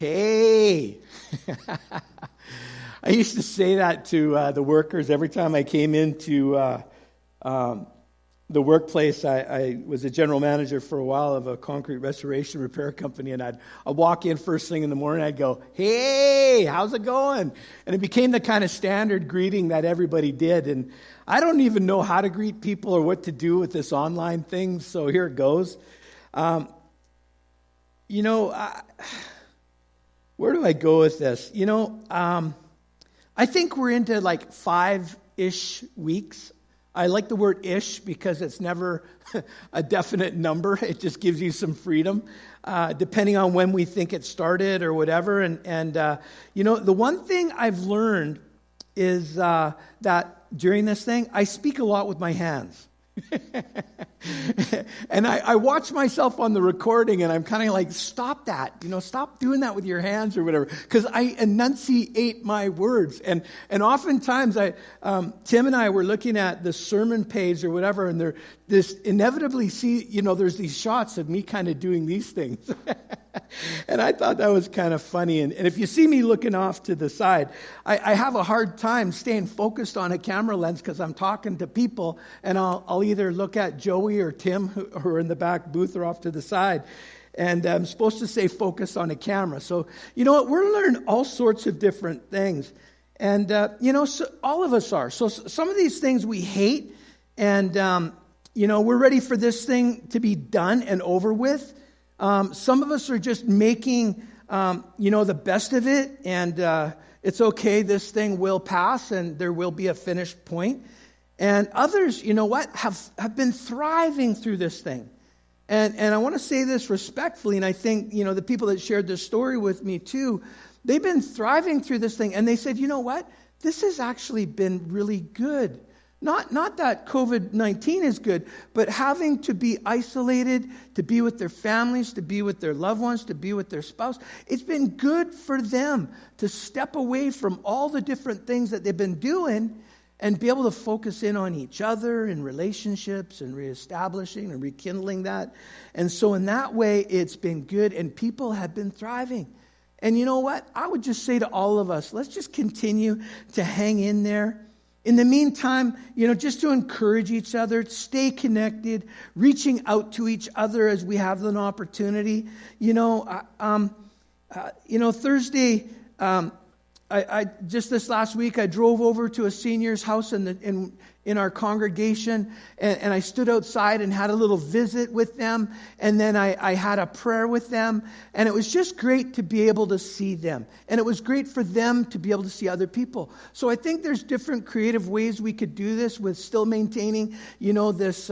Hey! I used to say that to the workers every time I came into the workplace. I was a general manager for a while of a concrete restoration repair company, and I'd walk in first thing in the morning, I'd go, hey, how's it going? And it became the kind of standard greeting that everybody did, and I don't even know how to greet people or what to do with this online thing, so here it goes. Where do I go with this? I think we're into like 5-ish weeks. I like the word ish because it's never a definite number. It just gives you some freedom, depending on when we think it started or whatever. And the one thing I've learned is that during this thing, I speak a lot with my hands. And I watch myself on the recording, and I'm kind of like, stop that, stop doing that with your hands or whatever, because I enunciate my words. And oftentimes Tim and I were looking at the sermon page or whatever, and there's these shots of me kind of doing these things. And I thought that was kind of funny. And if you see me looking off to the side, I have a hard time staying focused on a camera lens because I'm talking to people, and I'll either look at Joey or Tim, who are in the back booth or off to the side, and I'm supposed to stay focused on a camera. So, you know what? We're learning all sorts of different things. And, so all of us are. So some of these things we hate, and, we're ready for this thing to be done and over with. Some of us are just making, the best of it, and it's okay, this thing will pass, and there will be a finished point. And others, have been thriving through this thing. And I want to say this respectfully, and I think, the people that shared this story with me too, they've been thriving through this thing, and they said, you know what? This has actually been really good. Not that COVID-19 is good, but having to be isolated, to be with their families, to be with their loved ones, to be with their spouse, it's been good for them to step away from all the different things that they've been doing and be able to focus in on each other and relationships and reestablishing and rekindling that. And so in that way, it's been good, and people have been thriving. And you know what? I would just say to all of us, let's just continue to hang in there. In the meantime, just to encourage each other, stay connected, reaching out to each other as we have an opportunity. Thursday, I just this last week, I drove over to a senior's house in our congregation, and I stood outside and had a little visit with them, and then I had a prayer with them, and it was just great to be able to see them, and it was great for them to be able to see other people. So I think there's different creative ways we could do this with still maintaining, this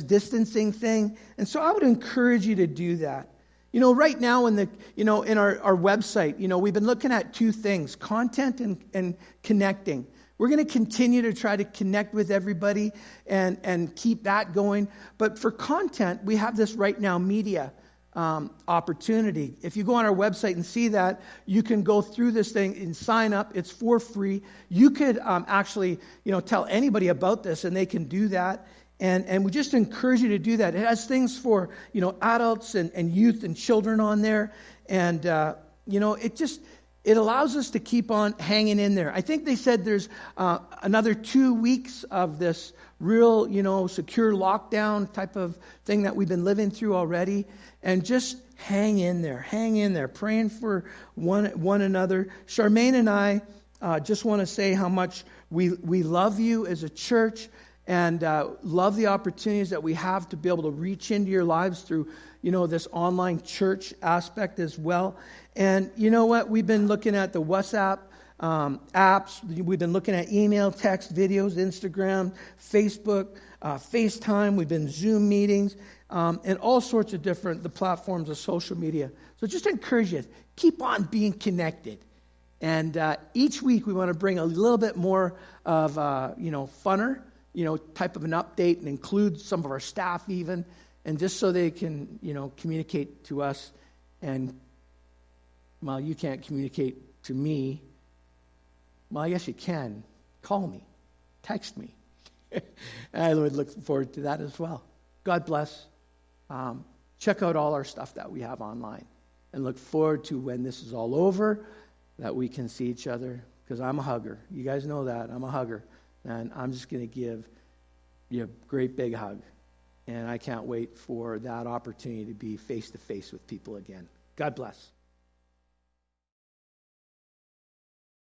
distancing thing, and so I would encourage you to do that. Right now in our website, we've been looking at two things, content and connecting. We're going to continue to try to connect with everybody and keep that going. But for content, we have this Right Now Media opportunity. If you go on our website and see that, you can go through this thing and sign up. It's for free. You could actually, tell anybody about this, and they can do that. And we just encourage you to do that. It has things for, adults and youth and children on there. And, it allows us to keep on hanging in there. I think they said there's another 2 weeks of this real, secure lockdown type of thing that we've been living through already. And just hang in there, praying for one another. Charmaine and I just want to say how much we love you as a church. And love the opportunities that we have to be able to reach into your lives through, this online church aspect as well. And you know what? We've been looking at the WhatsApp apps. We've been looking at email, text, videos, Instagram, Facebook, FaceTime. We've been Zoom meetings, and all sorts of the platforms of social media. So just encourage you, keep on being connected. And each week we want to bring a little bit more of, funner, type of an update, and include some of our staff even, and just so they can, communicate to us. And, well, you can't communicate to me. Well, yes, you can. Call me. Text me. And I would look forward to that as well. God bless. Check out all our stuff that we have online. and look forward to when this is all over, that we can see each other, because I'm a hugger. You guys know that. I'm a hugger. And I'm just going to give you a great big hug. And I can't wait for that opportunity to be face-to-face with people again. God bless.